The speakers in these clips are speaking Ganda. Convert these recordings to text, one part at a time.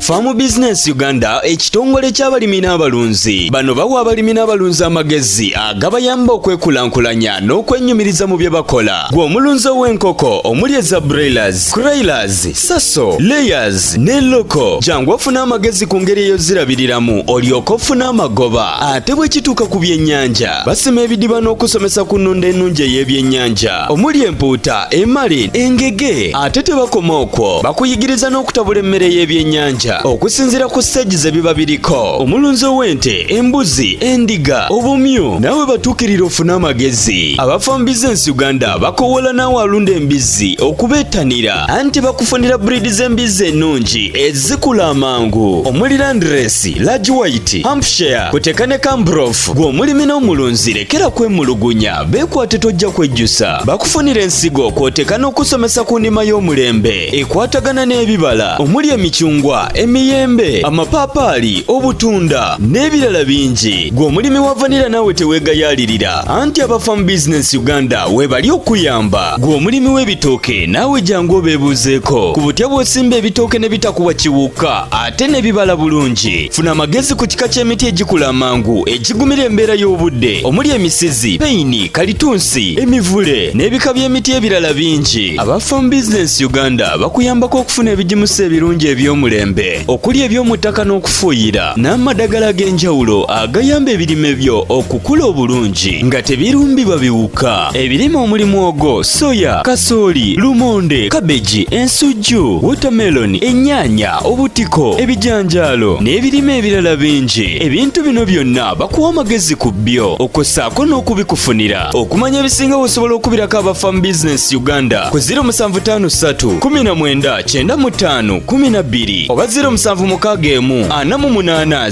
Farm Business Uganda ekitongole ky'abalimi n'abalunzi. Bano bawa abalimi n'abalunzi amagezi agabayamba okwekulankulanya n'okwenyumiriza mu bye bakola. Gwe omulunzi w'enkoko omuli eza broilers, crailers, saso, layers ne loko. Jangu ofuna amagezi ku ngeri ey'ozirabiriramu olyoke ofune amagoba. Ate bwe kituuka ku byennyanja basima ebidiba n'okusomesa ku nnunda ennungi ey'ebyennyanja omuli empuuta, emali, engege. Ate tebakoma okwo, bakuyigiriza n'okutabula emmere y'ebyennyanja okusinziira ku stage ze biba biriko. Omulunzi w'ente, embuzi, endiga, obumyu nawe batuukirira ofuna amagezi. Aba Farm Business Uganda bakowola naawe alunda embizzi okubeetanira anti bakufunira breed z'embizzi ennungi ezikula amangu omuli Landrace, Large White, Hampshire, kuteeka ne Cambrough. Gwe omulimi n'omulunzi lekera kwemulugunya, beekwate tojja kwejjusa. Bakufunira ensigo kw'oteeka n'okusomesa ku ndima y'omulembe ekwatagana n'ebibala omuli emicungwa, emiyembe, amapaapaali, obutunda n'ebirala bingi. Gwe omulimi wa vanilla naawe teweegayaalirira anti aba Farm Business Uganda webali okuyamba. Gwe omulimi w'ebitooke naawe jangu obeebuuzeeko ku butya bw'osimba ebitooke ne bitakuwa kiwuka ate ne bibala bulungi. Funa amagezi ku kika ky'emiti egikula amangu egigumira embeera y'obudde omuli emisizi, peyini, kalitunsi, emivule n'ebika by'emiti ebirala bingi. Aba Farm Business Uganda bakuyambako okufuna ebigimusa ebirungi eby'omulembe okuli eby'omu ttaka n'okufuuyira n'amadagala ag'enjawulo agayamba ebirime byo okukula obulungi nga tebirumbibwa biwuka. Ebirime omuli muwogo, soya, kasooli, lumonde, kabeji, ensujju, watermelon, ennyaanya, obutiko, ebijanjaalo n'ebirime ebirala bingi. Ebintu bino byonna bakuwa amagezi ku byo okossaako n'okubikufunira. Okumanya ebisinga osobola okubirako aba Farm Business Uganda ku 0753 19 95 12 oba 0761 48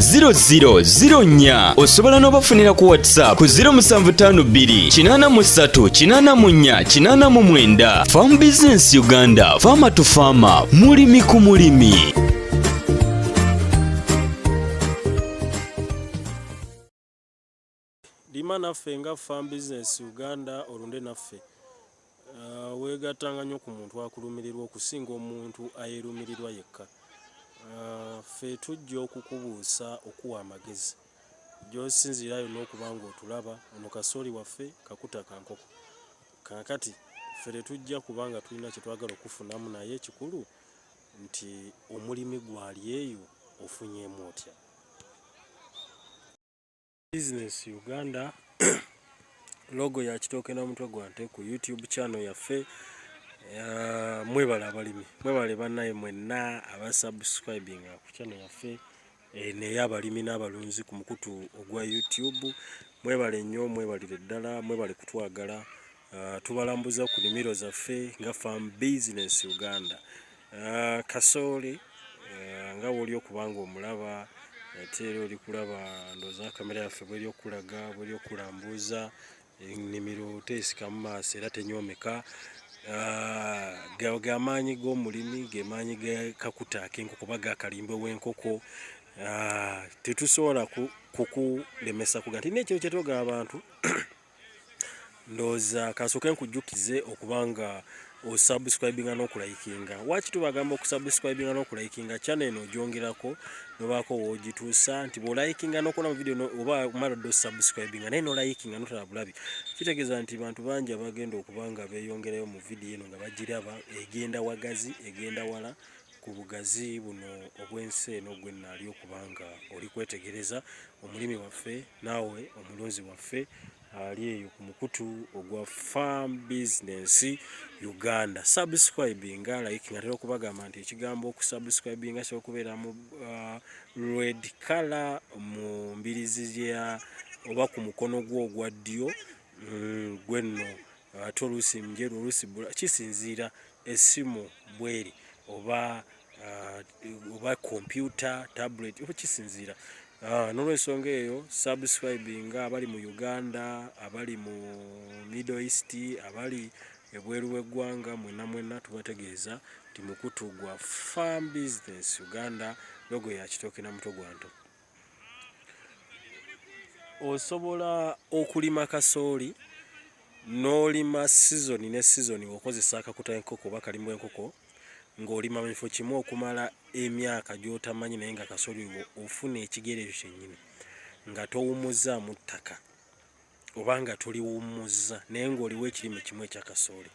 0004. Osobola n'obafunira ku WhatsApp ku 0752 83 84 89. Farm Business Uganda, farmer to farmer, mulimi ku mulimi. Lima naffe nga Farm Business Uganda olunde naffe weegattanga nnyo ku muntu akulumirirwa okusinga omuntu ayeerumirirwa yekka. Ffe tujja okukubuusa okuwa amagezi gy'osinziirayo n'okuba ng'otulaba. Ono kasooli waffe kakuta ka nkoko kaakati ffe tetujja kubanga tulina kye twagala okufunamu naye ekikulu nti omulimi gwali eyo ofunyeemu otya. Business Uganda logo ya kitooke na mutwe gwa nte ku YouTube channel yaffe. Mwebale abalimi, mwebale bannaye mwenna abasubscribing ku channel yaffe n'ey'abalimi n'abalunzi ku mukutu ogwa YouTube. Mwebale nnyo, mwebalire ddala, mwebale kutwagala. Tubalambuza ku nimiro zaffe nga Farm Business Uganda. Kasooli nga bw'oli okubanga omulaba ate era oli kulaba ndooza kamera yaffe bw'eri okulaga, bw'eri okulambuza ennimiro teesika mu maaso era tenyoomeka. G'amaanyi g'omulimi, g'amaanyi g'akakuta ak'enkoko oba ga kalimbwe w'enkoko. Tetusobola kukulemesa kuga nti n'ekyo kye twogera abantu ndowooza kasooke nkujjukize okubanga osubscribinga n'okulayikinga. Waki tubagamba okusubscribinga n'okulayikinga channel eno ogyongerako nobaako woogituusa nti bw'olayikinga n'okola mu video oba omala ddo subscribinga naye n'olayikinga n'otala bulabi, kitegeeza nti bantu bangi abagenda okubanga beeyongerayo mu video eno nga bagiraba egenda wagazi, egenda wala ku bugazi buno obw'ensi eno gwe nnaali okubanga oli kwetegereza. Omulimi waffe naawe omulunzi waffe ali eyo ku mukutu ogwa Farm Business Uganda. Subscribinga, likinga. Atera okubagamba nti ekigambo okusubscribinga kisobola okubeera mu red color mu mbirizi ya oba ku mukono gwo ogwa ddyo gwenno ate oluusi njeru oluusi kisinziira essimu bweri oba computer, tablet oba kisinziira. N'olwensonga eyo subscribinga abali mu Uganda, abali mu Middle East, abali ebweru w'eggwanga mwenna tubategeeza nti mukutu gwa Farm Business Uganda, logo ya kitooke na mutwe gwa nto. Osobola okulima kasooli n'olima season ne season okozesa akakuta enkoko oba kalimbwe enkoko ng'olima mu kifo kimu okumala emyaka gy'otamanyi naye nga kasooli ofuna ekigere kyennyini nga towumuzzaamu ttaka oba nga toliwumuzza naye ng'oliwo ekirime kimu ekya kasooli.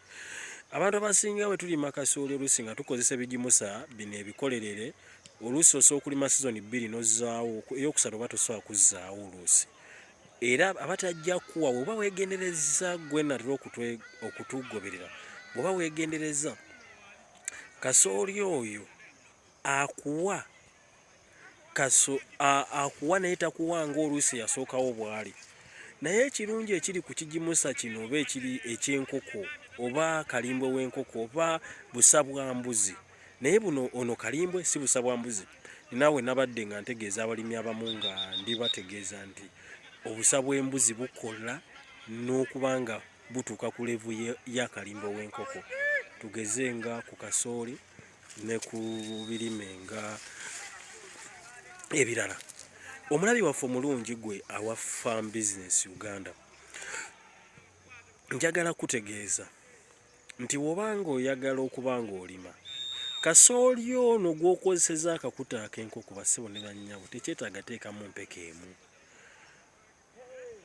Abantu abasinga bwe tulima kasooli oluusi nga tukozesa ebigimusa bino ebikolerere, oluusi osobola okulima sizoni 2 n'ozzaawo ey'okusatu oba tosobola kuzzaawo oluusi. Era abatajja kuwa bw'oba weegendereza gwe natera okutugoberera, bw'oba weegendereza kasooli oyo akuwa naye takuwa ng'oluusi yasookawo bw'ali. Naye ekirungi ekiri ku kigimusa kino oba ekiri eky'enkoko oba kalimbwe w'enkoko oba busa bwa mbuzi, naye buno ono kalimbwe si busa bwa mbuzi. Naawe nabadde nga ntegeeza abalimi abamu nga ndibategeeza nti obusa bw'embuzi bukola n'okuba nga butuuka ku levu ya kalimbwe w'enkoko. Tugeze nga ku kasooli ne ku birime nga ebirala. Omulabi waffe omulungi gwe awa Farm Business Uganda, njagala kutegeeza nti wobanga oyagala okuba ng'olima kasooli ono gw'okozeseza akakuta ak'enkoko bassebo ne bannyabo tekyetaaga teekamu mpeke emu.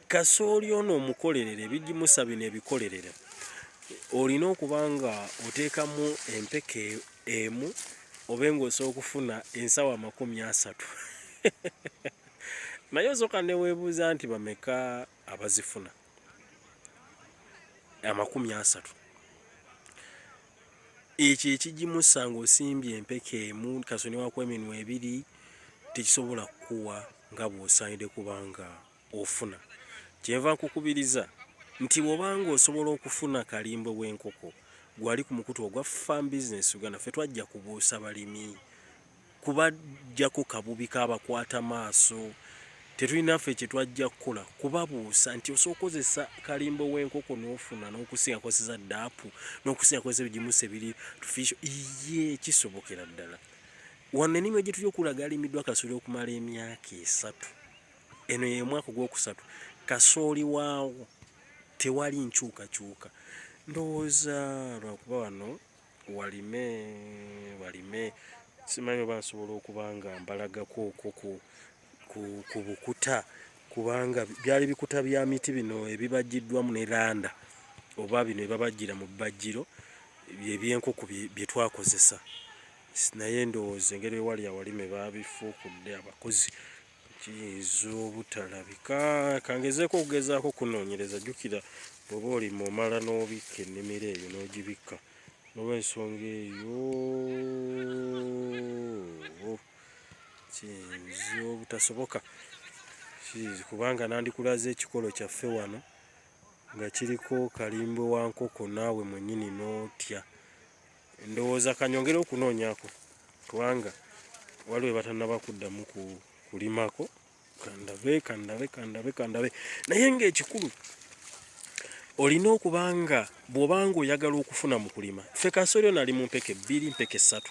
Kasooli ono omukolerere ebigimusa bino ebikolerere olina okuba nga oteekamu empeke emu oba ng'osobola okufuna ensawo 30. Naye osooka ne weebuuza nti bameka abazifuna 30. Ekyo ekigimusa ng'osimbye empeke emu kasooli newakuwa eminwe 2 tekisobola kukuwa nga bw'osaanidde kubanga ofuna. Kyenva nkukubiriza nti bw'obanga osobola okufuna kalimbwe w'enkoko gwali ku mukutu ogwa Farm Business Uganda, ffe twajja kubuusa balimi kubajjako kabubi k'abakwata maaso. Tetulina ffe kye twajja kukola kubabuusa nti osobola okozesa kalimbwe w'enkoko n'ofuna n'okusinga kozesa daapu n'okusinga kozesa ebigimusa ebiri tufiisho iye kisobokera ddala. Wano ennimiro gye tuli okulaga alimiddwa kasooli okumala emyaka 3. Eno ye mwaka ogwokusatu. Kasooli waawo tewali nkyukakyuka. Ndowooza lwakuba wano walime simanyi oba nsobola okuba nga mbalagako okwo ku bukuta kubanga byali bikuta bya miti bino ebibajjiddwamu ne landa oba bino ebabajjira mu bbajjiro eby'enkoko bye twakozesa. Naye ndowooza engeri ewali awalime baabifuukudde abakozi kiyinza obutalabika. Kangezeeko okugezaako kunoonyereza. Jjukira bw'oba olima omala n'obikka ennimiro eyo n'ogibikka olw'ensonga eyo kiyinza obutasoboka kubanga nandikulaza ekikolo kyaffe wano nga kiriko kalimbwe wa nkoko naawe mwennyini n'otya. Ndowooza kanyongere okunoonyaako kubanga waliwo batannaba kuddamu kulimako. Kandabe naye ng'ekikulu olina okubanga bw'obanga oyagala okufuna mu kulima, ffe kasooli ono ali mu mpeke 2 mpeke 3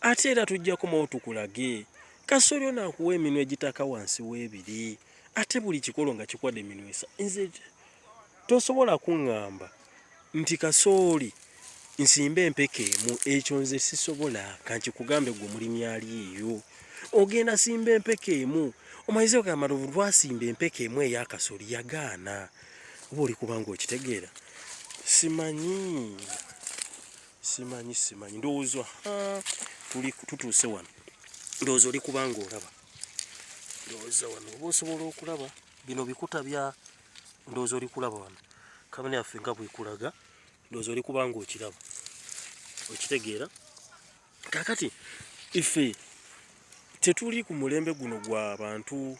ate era tujjako mawo tukulage kasooli ono akuwa eminwe egitaka wansi w'ebiri ate buli kikolo nga kikwadde eminwe 3. Nze tosobola kuŋŋamba nti kasooli nsimba empeke emu, ekyo nze sisobola. Kankikugambe gwe mulimi ali eyo ogenda simba empeke emu omayize okugamba lwasimba empeke emu eya kasooli yagaana. Oba oli kubanga okitegeera simanyi. Ndowooza tutuuse wano. Ndowooza oli kubanga olaba. Ndowooza wano oba osobola okulaba bino bikuta bya ndowooza oli kulaba wano kamera yaffe nga bwekulaga. Ndowooza oli kubanga okiraba okitegeera. Kaakati ife tetuli ku mulembe guno gw'abantu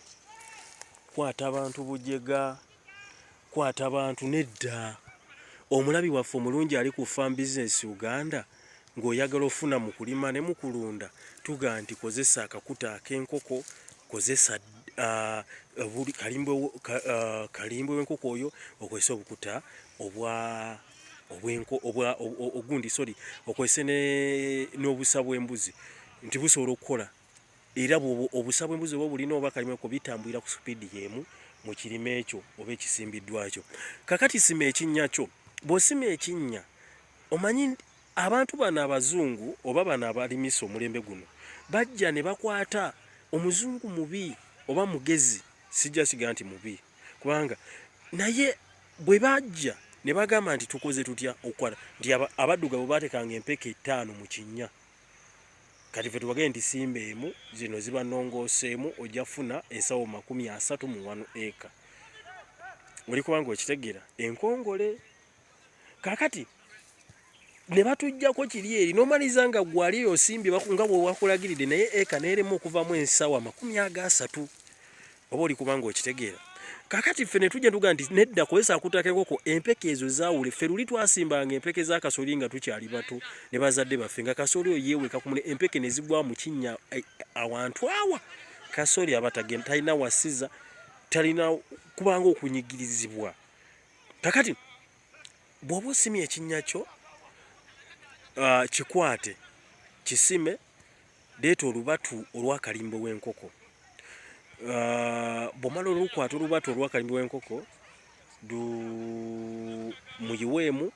kwata abantu bujega kwata abantu nedda. Omulabi waffe omulungi ali ku Farm Business Uganda ng'oyagala ofuna mu kulima ne mu kulunda tuga nti kozesa akakuta ak'enkoko, kozesa kalimbwe w'enkoko oyo, okozesa obukuta okozese n'obusa bw'embuzi nti busobola okukola. Era obusa bw'embuzi oba bulina oba kalimbwe w'enkoko bitambulira ku sipiidi y'emu mu kirime ekyo oba ekisimbiddwa kyo. Kakati sima ekinnya kyo. Bw'osima ekinnya omanyi abantu bano abazungu oba bano abalimisa omulembe guno bajja ne bakwata omuzungu mubi oba mugezi, sijja siga nti mubi kubanga naye bwe bajja ne bagamba nti tukoze tutya okukola nti abaddugavu baatekanga empeke 5 mu kinnya. Kati ffe tubagende nti simba emu zino ziba nnongooseemu ojja funa ensawo 30 mu 1 eka. Oli kubanga okitegeera enkongole. Kakati ne batujjako kiri eri nomaliza nga gwali osimbye nga bwe wakulagiridde naye eka neeremu okuvamu ensawa 30. Oba oli kubanga okitegeera. Kakati ffe ne tujja tuga nti nedda kozesa akutakekoko empeke ezo zaawule. Ffe luli twasimbanga empeke za kasooli nga tukyali bato ne bazadde baffe nga kasooli oyo yeeweka kumule empeke ne zigwa mu kinnya awantu awa. Kasooli abatagenda talina wasiza, talina kubanga okunyigirizibwa. Kakati bw'oba osimye ekinnya kyo kikwate kisime leeta olubatu olwa kalimbwe w'enkoko. Bw'omala olukwata olubatu olwa kalimbwe w'enkoko muyiweemu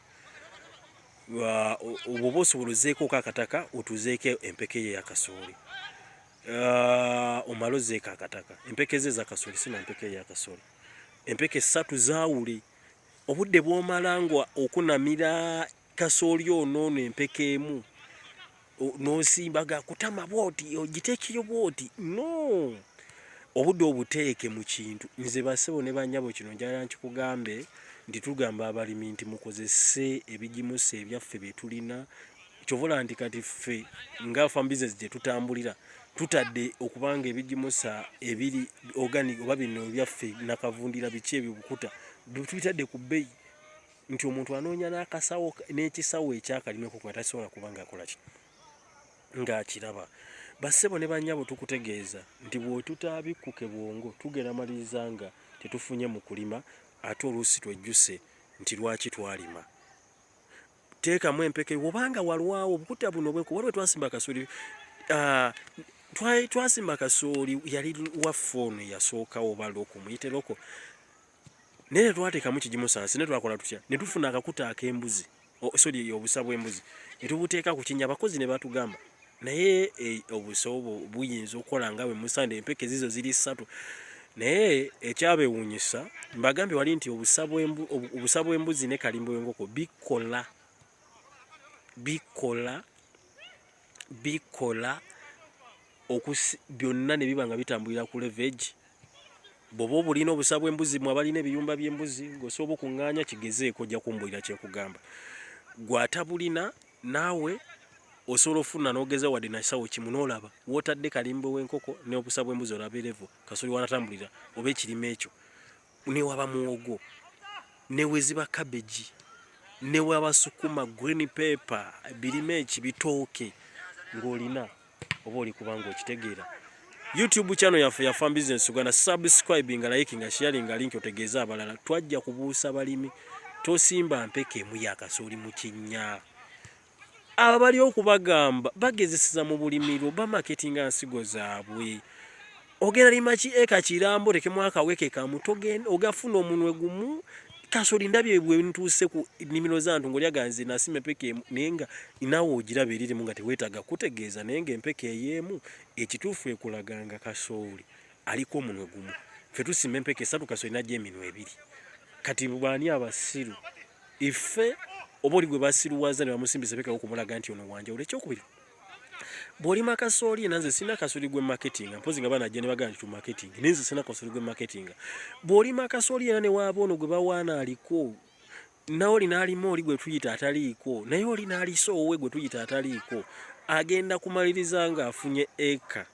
bw'oba osobolozeeko akataka otuzeeko empeke ye ya kasooli. Omala ozeeko akataka empeke ze za kasooli sina empeke ye ya kasooli. Empeke 3 zaawule. Obudde bw'omala nga okunamira kasooli ono empeke emu n'osimbaga kutama bwoti ogiteekeyo bwoti no. Obudde obuteeke mu kintu. Nze basebo ne banyabo kino njala nkikugambe nti tugamba abalimi nti mukozese ebigimusa ebyaffe bye tulina. Kyovola nti kati ffe nga farm business gye tutambulira tutadde okubanga ebigimusa ebiri organic oba bino ebyaffe nakavundira biki ebibukuta bitadde ku bbeeyi nti omuntu anoonya n'akasawo n'ekisawo ekyakalimeko nga tasobola kubanga akola ki ng'akiraba. Basebo ne banyabo tukutegeeza nti bw'otutaabikkuke bwongo tugenda maliriza nga tetufunye mu kulima ate oluusi twejjuse nti lwaki twalima. Teekamu empeke obanga walwawo obukuta buno bweko waliwo twasimba kasooli. Twasimba kasooli yali waffe ono yasookawo oba loko muyite loko. Naye twateekamu kigimusansi ne twakola tutya ne tufuna akakuta ak'embuzi obusa bw'embuzi ne tubuteeka ku kinnya. Abakozi ne batugamba naye obusobo buyinza okukola nga bwe musande empeke zizo ziri 3 naye ekyabewuunyisa mbagambe wali nti obusa bw'embuzi ne kalimbwe w'enkoko bikola byonna ne biba nga bitambulira ku leverage. Bw'oba obulina obusa bw'embuzi mwe abalina ebiyumba by'embuzi ng'osobola okuŋŋaanya kigezeeko ojja kumbulira kyekugamba. Gw'atabulina naawe osobola ofuna n'ogeza wadde nakisawo kimu n'olaba w'otadde kalimbwe w'enkoko n'obusa bw'embuzi olaba erevo kasooli wanatambulira oba ekirime ekyo ne waba muwogo ne weziba cabbage ne waba sukuma green pepper birime eki bitooke ng'olina oba oli kubanga okitegeera. YouTube channel yaffe ya Farm Business Uganda, subscribe nga like nga share nga link otegeeza abalala. Twajja kubuusa balimi tosimba mpeke mu ya kasooli mu kinnya. Abali okubagamba bagezeseza mu bulimiro ba marketing ansigo zaabwe. Ogenda lima ki eka kirambo leke mwaka weke kamutogenda ogafuna omunwe gumu kasooli ndabye bwe ntuuse ku nnimiro zantu ngolya ganze nasime peke nenga inawo ogirabe eriri mu nga teweetaga kutegeeza nenga empeke eyemu ekituufu ekulaganga kasooli aliko omunwe gumu. Ffe tusima empeke 3 kasooli najja eminwe 2. Kati bwani abasiru ife oba oli gwe basiruwaza ne bamusimbisa peke okumulaga nti ono wanje ole kyokubiri. Bw'olima kasooli nanze sina kasooli gwe marketing mpozi nga banajja ne bagamba tu marketing nenze sina kasooli gwe marketing. Bw'olima kasooli era ne waaba ono gwe bawaana aliko nawe oli n'alima oli gwe tuyita ataliiko naye oli n'aliso owe gwe tuyita ataliiko agenda kumaliriza nga afunye eka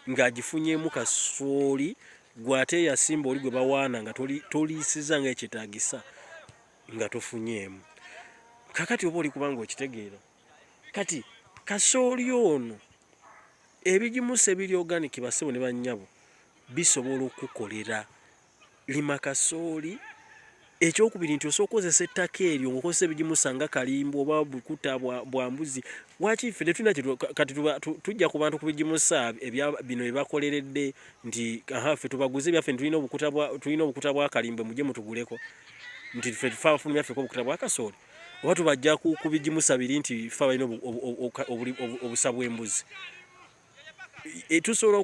ng'agifunyemu kasooli gw'ate yasimba oli gwe bawaana nga toliisiza nga ekyetaagisa nga tofunyeemu. Kakati oba oli kubanga okitegeera kati kasooli ono ebigimusa ebiri organic basebo ne bannyabo bisobola okukolera. Lima kasooli ekyokubiri nti osooka okozesa ettaka eryo ng'okozesa ebigimusa nga kalimbwe oba bukuta bwa mbuzi. Waki ffe tetulina kati tujja ku bantu ku bigimusa bino bye bakoleredde nti ffe tubaguze byaffe tulina obukuta bwa kalimbwe mujje mutuguleko nti ffe tufulumya ffe ko obukuta bwa kasooli. watu bajja kubijimusa biri nti fa balina obusa bw'embuzi tusobola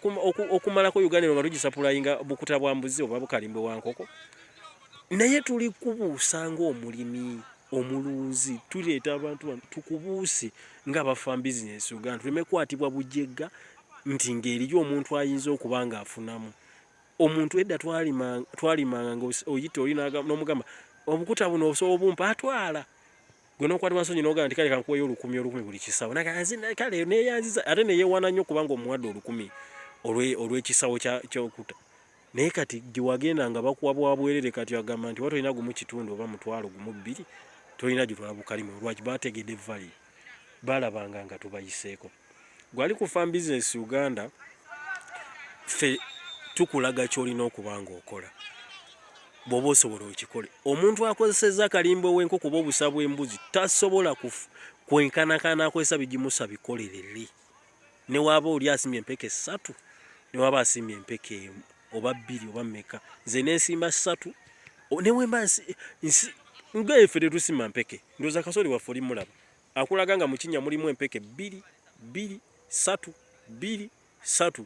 okumalako Uganda nga tugisapulanyinga bukuta bwa mbuzi oba bukalimbwe wa nkoko naye tuli kubuusa ng'omulimi omulunzi tuleeta abantu tukubuuse ng'abafa bizinesi Uganda tuleme kwatibwa bujjegga nti ng'eriyo omuntu ayinza okuba ng'afunamu omuntu edda twalimanga ng'oyita oli n'omugamba obukuta buno osobola obumpa atwala gwe n'okwata masonyi n'ogamba nti kale kankuweyo 10 buli kisawo kale neeyanziza ate neyeewana nnyo kubanga omuwadde 10 olw'ekisawo ky'okuta naye kati gye wagenda nga bakuwa bwabwerere kati agamba nti watolina gumu kitundu oba mutwalo gumu 2 tolina gitwala bukalimu lwaki bategedde vali balabanga nga tubayiseeko gwali ku farm business Uganda fe tukulaga kyolina okuba ng'okola bw'oba osobola okikole omuntu akozesezza kalimbwe w'enkoko oba obusa bw'embuzi tasobola kwenkanakana akozesa bigimusa bikolerere ne waaba oli asimbye empeke 3 ne waaba asimbye empeke oba 2 oba mmeka nze neesimba 3 ne wemba ng'effe tetusimba mpeke ndowooza kasooli waffe oli mulaba akulaga nga mu kinnya mulimu empeke 2 3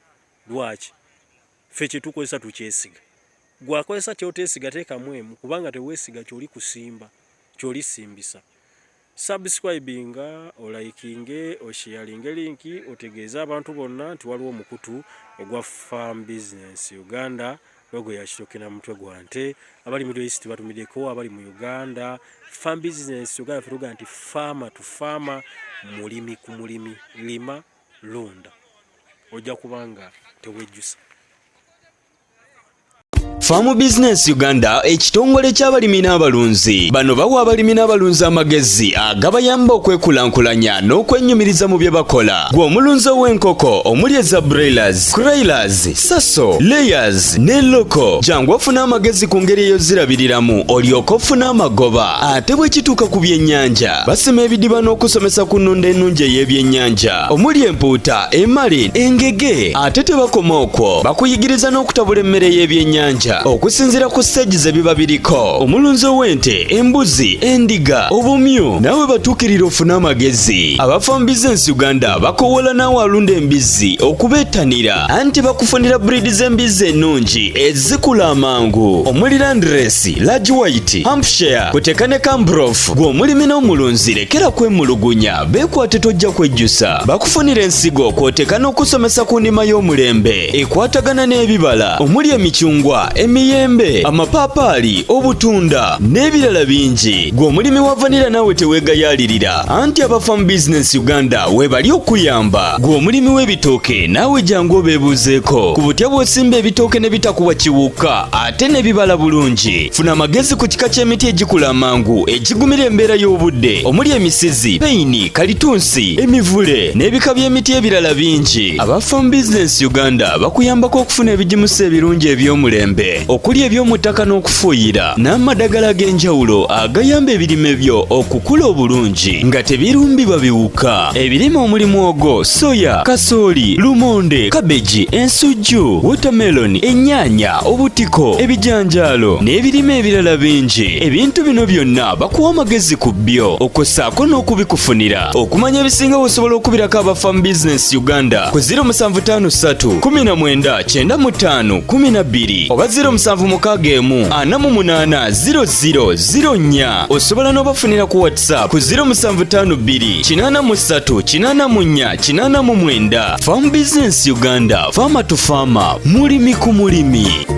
lwaki ffe kye tukozesa tukyesiga gwakozesa kyoteesiga teekamu emu kubanga teweesiga kyoli kusimba kyoli simbisa subscribinga olaikinge osharinge linki otegeeza abantu bonna nti waliwo omukutu ogwa farm business Uganda logo ya kitoke na mutwe gwa nte abali Middle East batumiddeko abali mu Uganda farm business Uganda furuga nti farmer to farmer mulimi ku mulimi lima londa ojja kubanga tewejjusa Farm Business Uganda ekitongole ky'abalimi n'abalunzi bano bawa abalimi n'abalunzi amagezi agabayamba okwekulankulanya n'okwennyumiriza mu bye bakola gwe omulunzi w'enkoko omuli eza broilers, crailers, saso, layers ne loko jangu ofuna amagezi ku ngeri ey'ozirabiriramu olyoke ofuna amagoba ate bwe kituuka ku byennyanja basima ebidiba n'okusomesa ku nnunda ennungi ey'ebyennyanja omuli empuuta, emali, engege ate tebakoma okwo bakuyigiriza n'okutabula emmere y'ebyennyanja okusinzira ku stage ze biba biriko omulunzi w'ente embuzi endiga obumyu nawe batuukirira ofuna amagezi aba Farm Business Uganda bakowola naawe alunda embizzi okubeetanira anti bakufunira breed z'embizzi ennungi ezikula amangu omuli Landrace, Large White, Hampshire kuteeka ne Cambrough gwe omulimi n'omulunzi lekera kwemulugunya beekwate tojja kwejjusa bakufunira ensigo kw'oteeka n'okusomesa ku nnima y'omulembe ekwatagana n'ebibala omuli emicungwa emiyembe amapaapaali obutunda n'ebirala bingi gwe omulimi wa vanilla naawe teweegayaalirira anti aba Farm Business Uganda webali okuyamba gwe omulimi w'ebitooke naawe jangu obeebuuzeeko ku butya bw'osimba ebitooke ne bitakuwa kiwuka ate ne bibala bulungi funa amagezi ku kika ky'emiti egikula amangu egigumira embeera y'obudde omuli emisizi peyini kalitunsi emivule n'ebika by'emiti ebirala bingi aba Farm Business Uganda bakuyambako okufuna ebigimusa ebirungi eby'omulembe okuli eby'omu ttaka n'okufuuyira n'amadagala ag'enjawulo agayamba ebirime byo okukula obulungi nga tebirumbibwa biwuka ebirime omuli mwogo soya kasooli lumonde kabeji ensujju watermelon ennyaanya obutiko ebijanjaalo n'ebirime ebirala bingi ebintu bino byonna bakuwa amagezi ku byo okossaako n'okubikufunira okumanya ebisinga osobola okubirako aba Farm Business Uganda ku 0753 19 95 12 oba 0761480004 osobola n'obafunira ku WhatsApp ku 0752 83 84 89. Farm Business Uganda, farmer to farmer, mulimi ku mulimi.